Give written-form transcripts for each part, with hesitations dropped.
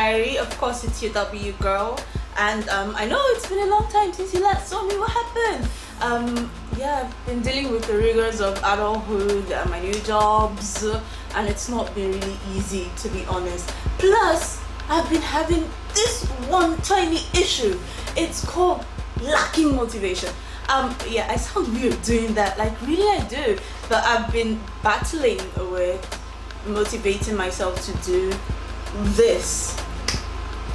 Diary. Of course, it's your W girl, and I know it's been a long time since you last saw me. What happened? Yeah, I've been dealing with the rigors of adulthood and my new jobs, and it's not been really easy, to be honest. Plus, I've been having this one tiny issue. It's called lacking motivation. Yeah, I sound weird doing that, like really I do, but I've been battling with motivating myself to do this.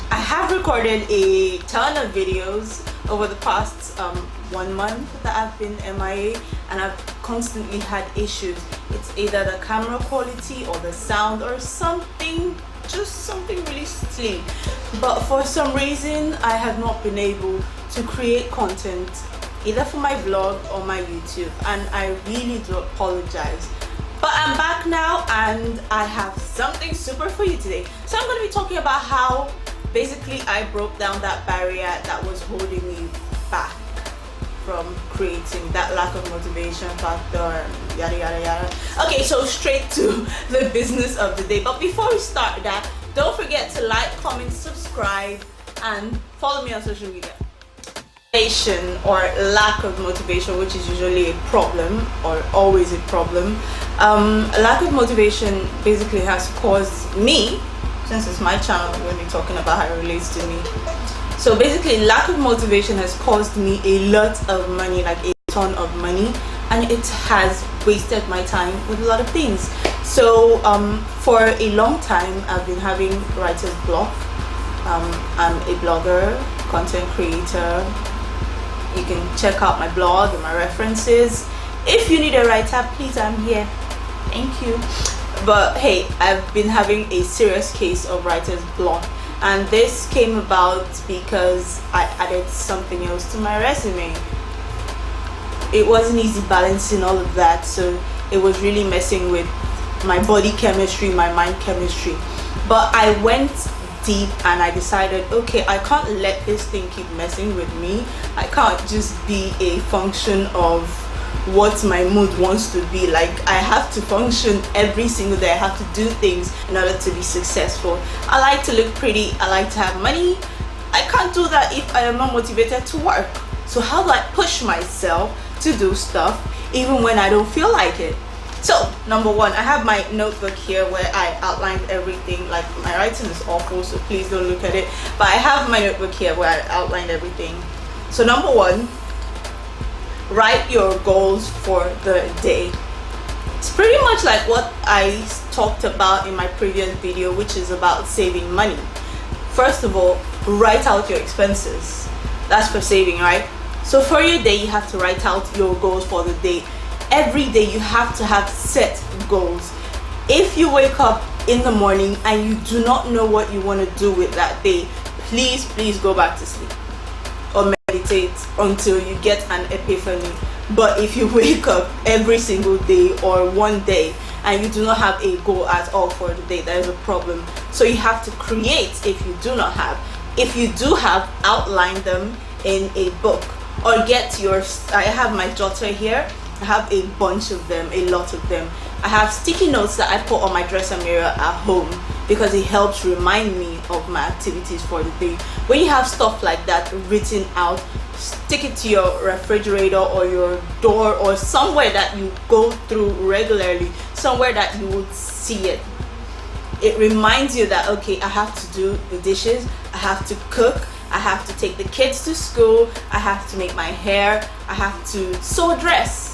I have recorded a ton of videos over the past 1 month that I've been MIA, and I've constantly had issues. It's either the camera quality or the sound or something, just something really silly. But for some reason, I have not been able to create content either for my vlog or my YouTube, and I really do apologize. But I'm back now and I have something super for you today. So I'm going to be talking about how basically I broke down that barrier that was holding me back from creating, that lack of motivation factor and yada yada yada. Okay, so straight to the business of the day. But before we start that, don't forget to like, comment, subscribe, and follow me on social media. Or lack of motivation, which is usually a problem or always a problem. A lack of motivation basically has caused me, since it's my channel, I'm going to be talking about how it relates to me. So basically, lack of motivation has caused me a lot of money, like a ton of money, and it has wasted my time with a lot of things. So for a long time, I've been having writer's block. I'm a blogger, content creator. You can check out my blog and my references. If you need a writer, please, I'm here. Thank you. But hey, I've been having a serious case of writer's block, and this came about because I added something else to my resume. It wasn't easy balancing all of that, so it was really messing with my body chemistry, my mind chemistry. But I went deep and I decided, okay, I can't let this thing keep messing with me. I can't just be a function of what my mood wants to be. Like, I have to function every single day. I have to do things in order to be successful. I like to look pretty, I like to have money. I can't do that if I am not motivated to work. So how do I push myself to do stuff even when I don't feel like it? So number one, I have my notebook here where I outlined everything. Like, my writing is awful, so please don't look at it, but I have my notebook here where I outlined everything. So number one, write your goals for the day. It's pretty much like what I talked about in my previous video, which is about saving money. First of all, write out your expenses. That's for saving, right? So for your day, you have to write out your goals for the day. Every day you have to have set goals. If you wake up in the morning and you do not know what you want to do with that day, please go back to sleep or meditate until you get an epiphany. But if you wake up every single day or one day and you do not have a goal at all for the day, there is a problem. So you have to create if you do not have. If you do have, outline them in a book or get yours. I have my jotter here. I have a bunch of them, a lot of them. I have sticky notes that I put on my dresser mirror at home because it helps remind me of my activities for the day. When you have stuff like that written out, stick it to your refrigerator or your door or somewhere that you go through regularly, somewhere that you would see it. It reminds you that, okay, I have to do the dishes, I have to cook, I have to take the kids to school, I have to make my hair, I have to sew a dress.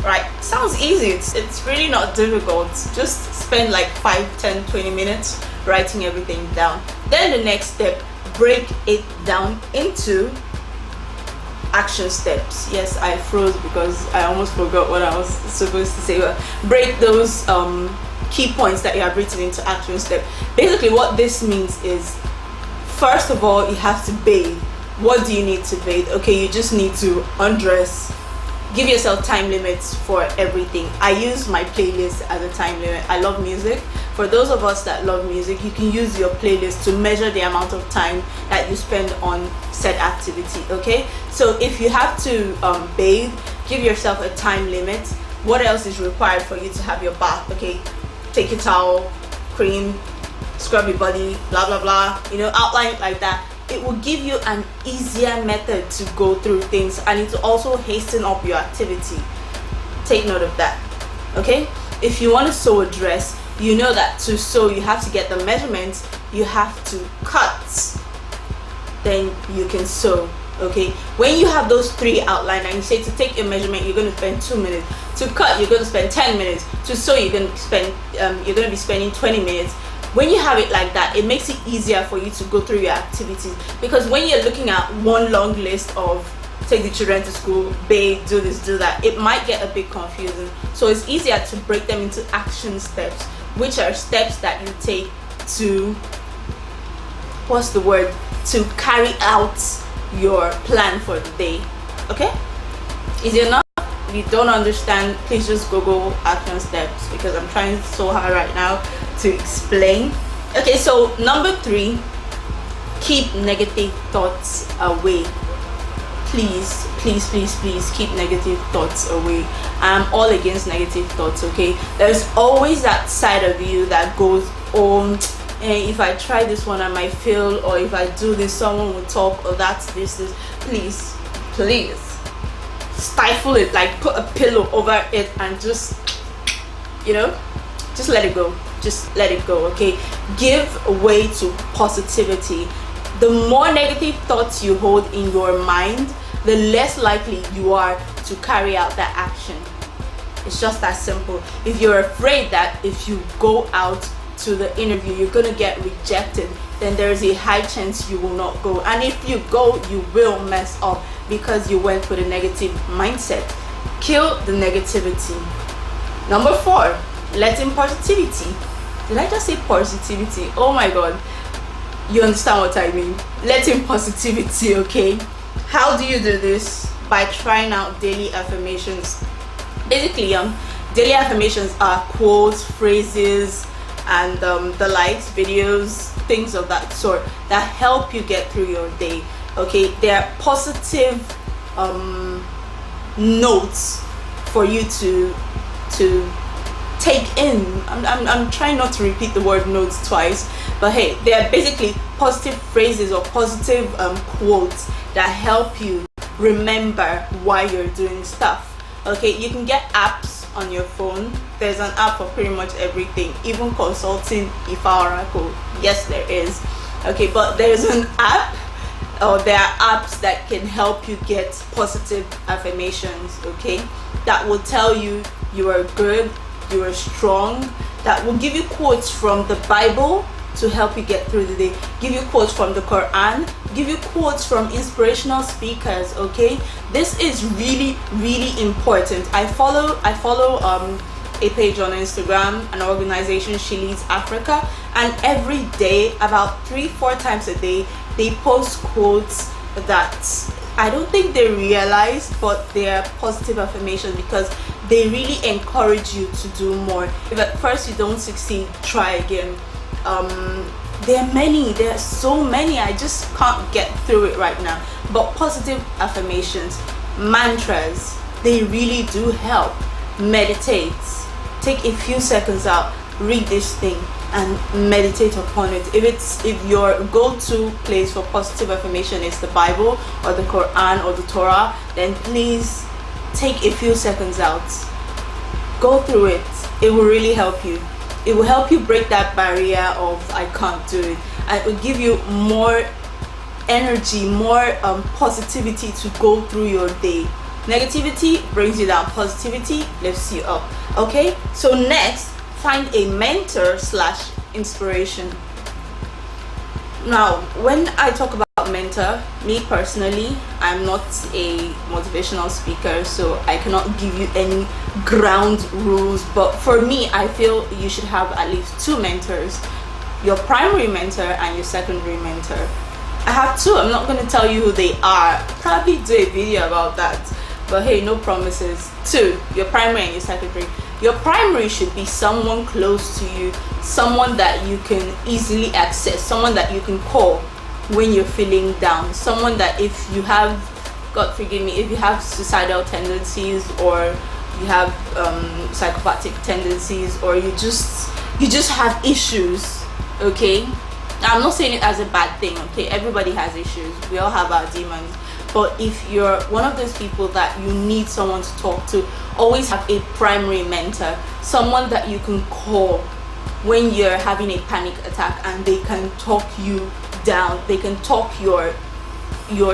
Right, sounds easy. It's really not difficult. Just spend like 5, 10, 20 minutes writing everything down. Then the next step, break it down into action steps. Yes, I froze because I almost forgot what I was supposed to say. But break those key points that you have written into action steps. Basically what this means is, first of all, you have to bathe. What do you need to bathe? Okay, you just need to undress. Give yourself time limits for everything. I use my playlist as a time limit. I love music. For those of us that love music, you can use your playlist to measure the amount of time that you spend on said activity, okay? So if you have to bathe, give yourself a time limit. What else is required for you to have your bath? Okay, take your towel, cream, scrub your body, blah blah blah, outline it like that. It will give you an easier method to go through things, and it will also hasten up your activity. Take note of that. Okay, if you want to sew a dress, you know that to sew you have to get the measurements, you have to cut, then you can sew. Okay, when you have those three outlined and you say to take a measurement, you're going to spend 2 minutes. To cut, you're going to spend 10 minutes. To sew, you're going to be spending 20 minutes. When you have it like that, it makes it easier for you to go through your activities, because when you're looking at one long list of take the children to school, bathe, do this, do that, it might get a bit confusing. So it's easier to break them into action steps, which are steps that you take to to carry out your plan for the day. Okay, easy enough? If you don't understand, please just Google action steps, because I'm trying so hard right now to explain. Okay, so number 3, keep negative thoughts away. Please keep negative thoughts away. I'm all against negative thoughts. Okay, there's always that side of you that goes, oh, if I try this one I might fail, or if I do this someone will talk, or that's this. Please stifle it, like put a pillow over it and just let it go. Just let it go. Okay, give way to positivity. The more negative thoughts you hold in your mind, the less likely you are to carry out that action. It's just that simple. If you're afraid that if you go out to the interview you're going to get rejected, then there's a high chance you will not go. And if you go, you will mess up because you went with a negative mindset. Kill the negativity. Number 4, letting positivity. Did I just say positivity? Oh my god. You understand what I mean? Letting positivity, okay? How do you do this? By trying out daily affirmations. Basically, daily affirmations are quotes, phrases, and the likes, videos, things of that sort that help you get through your day. Okay, they are positive notes for you to take in. I'm trying not to repeat the word notes twice, but hey, they are basically positive phrases or positive quotes that help you remember why you're doing stuff. Okay, you can get apps on your phone. There's an app for pretty much everything, even consulting Ifa Oracle. Yes, there is. Okay, but there's an app, or there are apps that can help you get positive affirmations, okay, that will tell you you are good, you are strong, that will give you quotes from the Bible to help you get through the day, give you quotes from the Quran, give you quotes from inspirational speakers. Okay, this is really important. I follow a page on Instagram, an organization, She Leads Africa, and every day, about 3-4 times a day, they post quotes that I don't think they realize, but they're positive affirmations, because they really encourage you to do more. If at first you don't succeed, try again. There are so many, I just can't get through it right now. But positive affirmations, mantras, they really do help. Meditate, take a few seconds out, read this thing and meditate upon it. If your go-to place for positive affirmation is the Bible or the Quran or the Torah, then please take a few seconds out, go through it. It will really help you. It will help you break that barrier of I can't do it, and it will give you more energy, more positivity to go through your day. Negativity brings you down, positivity lifts you up. Okay, so next, find a mentor / inspiration. Now, when I talk about mentor, me personally, I'm not a motivational speaker, so I cannot give you any ground rules, but for me, I feel you should have at least 2 mentors, your primary mentor and your secondary mentor. I have 2. I'm not going to tell you who they are, probably do a video about that, but hey, no promises. 2, your primary and your secondary. Your primary should be someone close to you, someone that you can easily access, someone that you can call when you're feeling down, someone that if you have, God forgive me, if you have suicidal tendencies, or you have psychopathic tendencies, or you just have issues, Okay, I'm not saying it as a bad thing. Okay, everybody has issues, we all have our demons. But if you're one of those people that you need someone to talk to, always have a primary mentor, someone that you can call when you're having a panic attack, and they can talk you down, they can talk your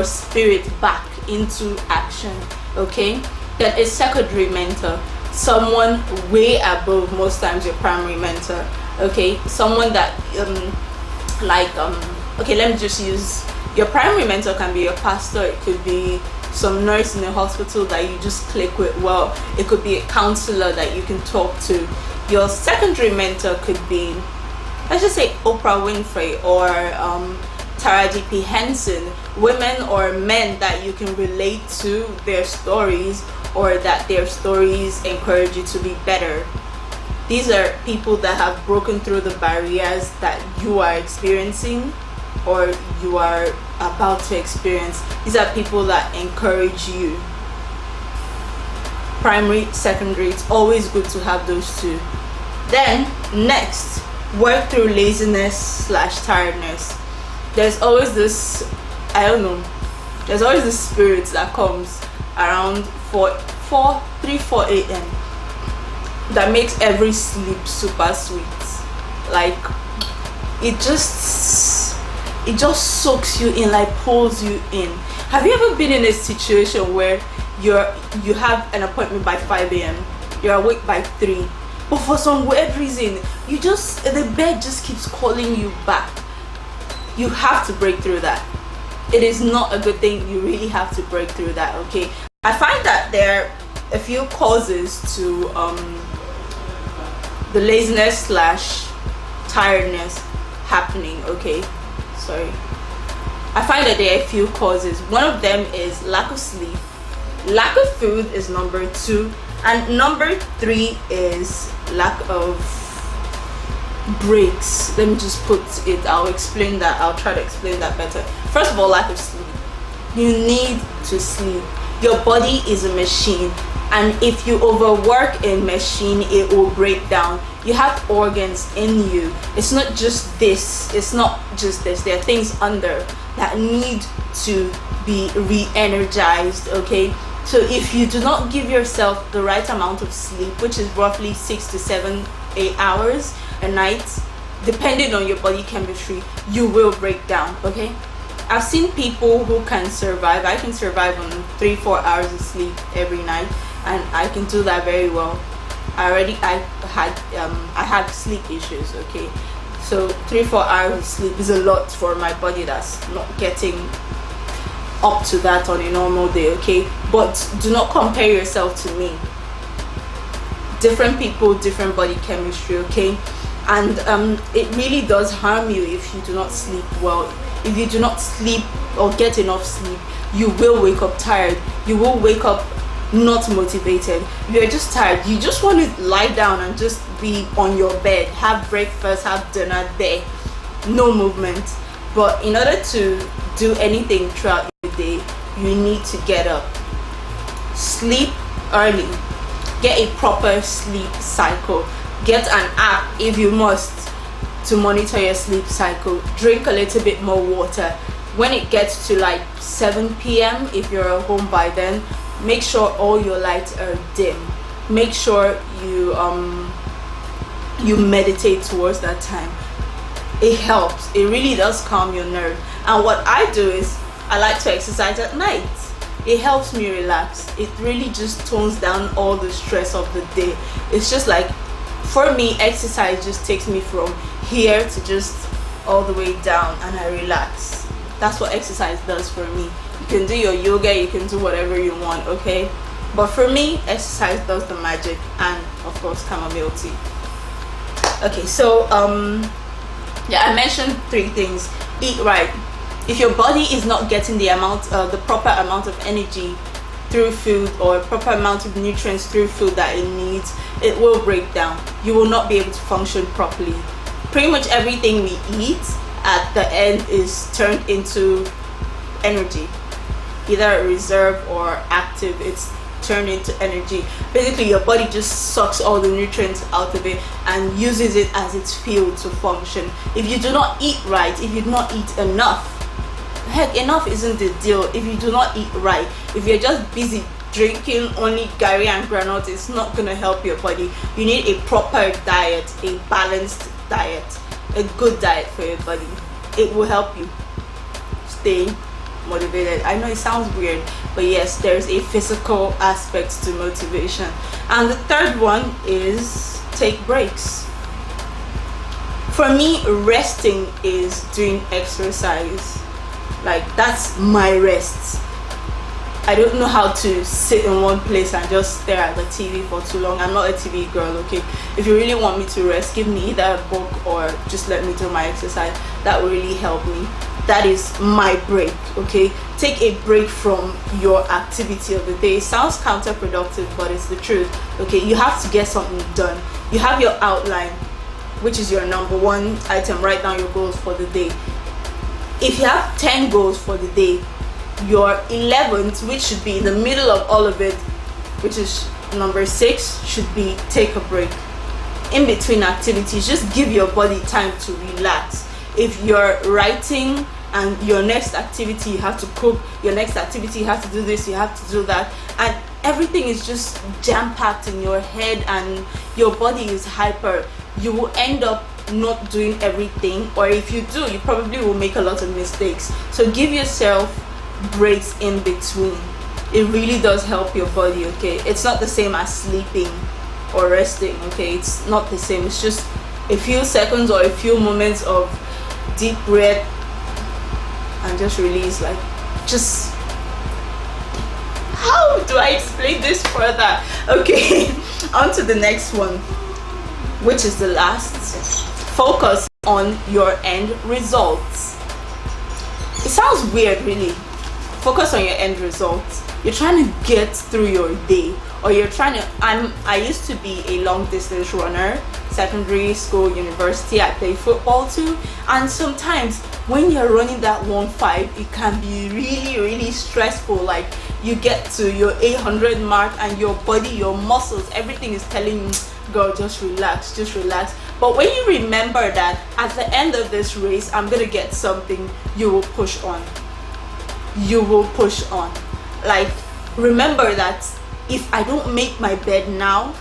spirit back into action. Okay, then a secondary mentor, someone way above most times your primary mentor. Okay, someone that okay, let me just use, your primary mentor can be your pastor, it could be some nurse in a hospital that you just click with well, it could be a counselor that you can talk to. Your secondary mentor could be, let's just say, Oprah Winfrey or Taraji P. Henson, women or men that you can relate to their stories, or that their stories encourage you to be better. These are people that have broken through the barriers that you are experiencing or you are about to experience. These are people that encourage you. Primary, secondary, it's always good to have those two. Then next, work through laziness slash tiredness. There's always this, I don't know, there's always this spirit that comes around 4 a.m. that makes every sleep super sweet. Like it just soaks you in, like pulls you in. Have you ever been in a situation where you have an appointment by 5 a.m, you're awake by 3, but for some weird reason the bed just keeps calling you back? You have to break through that. It is not a good thing. You really have to break through that. Okay, I find that there are a few causes to the laziness slash tiredness happening. Okay, sorry, I find that there are a few causes. One of them is lack of sleep, lack of food is number 2, and number 3 is lack of breaks. Let me just put it, I'll explain that, I'll try to explain that better. First of all, lack of sleep. You need to sleep. Your body is a machine, and if you overwork a machine, it will break down. You have organs in you. It's not just this, there are things under that need to be re-energized. Okay, so if you do not give yourself the right amount of sleep, which is roughly 6 to 7 8 hours a night, depending on your body chemistry, you will break down. Okay, I've seen people who can survive. I can survive on 3-4 hours of sleep every night, and I can do that very well. I had sleep issues. Okay, so 3-4 hours of sleep is a lot for my body that's not getting up to that on a normal day. Okay, but do not compare yourself to me. Different people, different body chemistry. Okay, and it really does harm you if you do not sleep well. If you do not sleep or get enough sleep, you will wake up tired. You will wake up not motivated. You're just tired. You just want to lie down and just be on your bed, have breakfast, have dinner there, no movement. But in order to do anything throughout the day, you need to get up, sleep early, get a proper sleep cycle, get an app if you must to monitor your sleep cycle, drink a little bit more water. When it gets to like 7 p.m, if you're at home by then, make sure all your lights are dim. Make sure you meditate towards that time. It helps. It really does calm your nerve. And what I do is I like to exercise at night. It helps me relax. It really just tones down all the stress of the day. It's just like, for me, exercise just takes me from here to just all the way down, and I relax. That's what exercise does for me. You can do your yoga, you can do whatever you want. Okay, but for me, exercise does the magic, and of course chamomile tea. Okay, so yeah, I mentioned 3 things. Eat right. If your body is not getting the proper amount of energy through food, or proper amount of nutrients through food that it needs, it will break down. You will not be able to function properly. Pretty much everything we eat at the end is turned into energy, either reserve or active. It's turned into energy. Basically, your body just sucks all the nutrients out of it and uses it as its fuel to function. If you do not eat right, if you do not eat enough, heck, enough isn't the deal. If you do not eat right, if you're just busy drinking only gari and granola, it's not going to help your body. You need a proper diet, a balanced diet, a good diet for your body. It will help you stay motivated. I know it sounds weird, but yes, there's a physical aspect to motivation. And the third one is take breaks. For me, resting is doing exercise. Like, that's my rest. I don't know how to sit in one place and just stare at the TV for too long. I'm not a TV girl, okay? If you really want me to rest, give me either a book or just let me do my exercise. That will really help me. That is my break, okay? Take a break from your activity of the day. It sounds counterproductive, but it's the truth, okay? You have to get something done. You have your outline, which is your number one item. Write down your goals for the day. If you have 10 goals for the day, your 11th, which should be in the middle of all of it, which is number 6, should be take a break. In between activities, just give your body time to relax. If you're writing and your next activity you have to cook, your next activity you have to do this, you have to do that, and everything is just jam-packed in your head and your body is hyper, you will end up not doing everything, or if you do, you probably will make a lot of mistakes. So give yourself breaks in between. It really does help your body, okay? It's not the same as sleeping or resting, okay? It's not the same. It's just a few seconds or a few moments of deep breath and just release. Like, just, how do I explain this further? Okay, on to the next one, which is the last. Focus on your end results. It sounds weird, really. Focus on your end results. You're trying to get through your day, or you're trying to, I used to be a long distance runner, secondary school, university. I play football too, and sometimes when you're running that 1.5, it can be really stressful. Like, you get to your 800 mark and your body, your muscles, everything is telling you, girl, just relax, just relax. But when you remember that at the end of this race I'm gonna get something, you will push on. You will push on. Like, remember that if I don't make my bed now,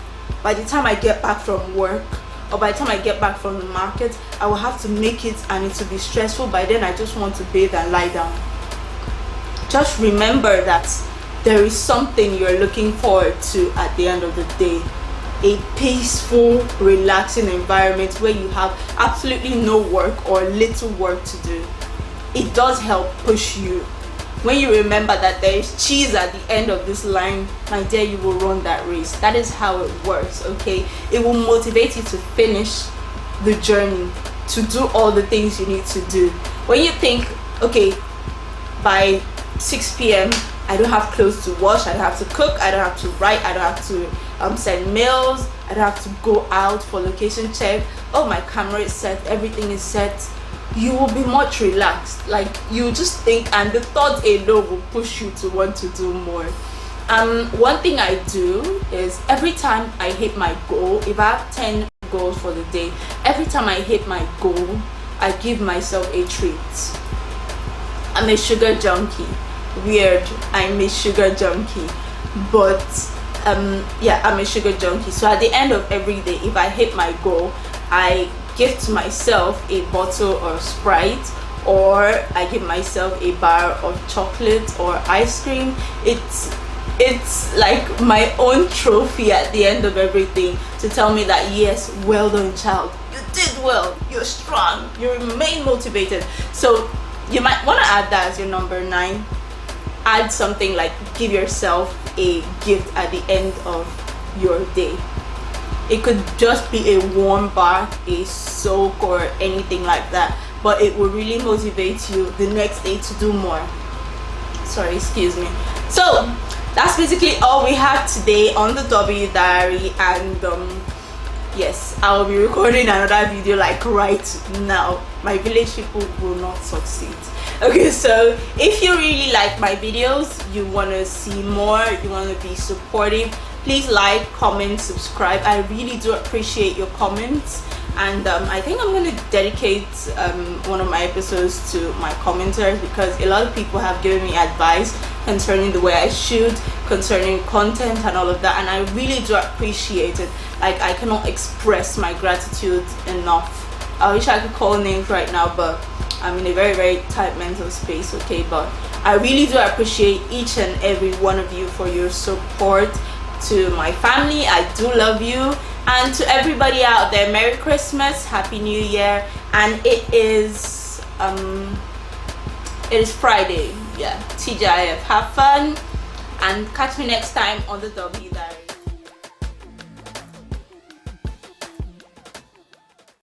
by the time I get back from work, or by the time I get back from the market, I will have to make it, and it will be stressful. By then I just want to bathe and lie down. Just remember that there is something you're looking forward to at the end of the day. A peaceful, relaxing environment where you have absolutely no work or little work to do. It does help push you. When you remember that there is cheese at the end of this line, my dear, you will run that race. That is how it works, okay? It will motivate you to finish the journey, to do all the things you need to do. When you think, okay, by 6 p.m. I don't have clothes to wash, I don't have to cook, I don't have to write, I don't have to send mails, I don't have to go out for location check, oh, my camera is set, everything is set, you will be much relaxed. Like, you just think, and the thought alone will push you to want to do more. One thing I do is every time I hit my goal, if I have 10 goals for the day, every time I hit my goal, I give myself a treat. I'm a sugar junkie. Weird, I'm a sugar junkie, but yeah, I'm a sugar junkie. So at the end of every day, if I hit my goal, I gift myself a bottle of Sprite, or I give myself a bar of chocolate or ice cream. It's like my own trophy at the end of everything, to tell me that, yes, well done, child, you did well, you're strong, you remain motivated. So you might want to add that as your number 9. Add something like, give yourself a gift at the end of your day. It could just be a warm bath, a soak, or anything like that, but it will really motivate you the next day to do more. Sorry, excuse me. So that's basically all we have today on the W Diary, and yes, I will be recording another video like right now. My village people will not succeed. Okay, so if you really like my videos, you want to see more, you want to be supportive, please like, comment, subscribe. I really do appreciate your comments, and I think I'm going to dedicate one of my episodes to my commenters, because a lot of people have given me advice concerning the way I shoot, concerning content and all of that, and I really do appreciate it. Like, I cannot express my gratitude enough. I wish I could call names right now, but I'm in a very, very tight mental space, okay? But I really do appreciate each and every one of you for your support. To my family, I do love you. And to everybody out there, Merry Christmas, Happy New Year. And it is Friday. Yeah, TGIF. Have fun and catch me next time on the W.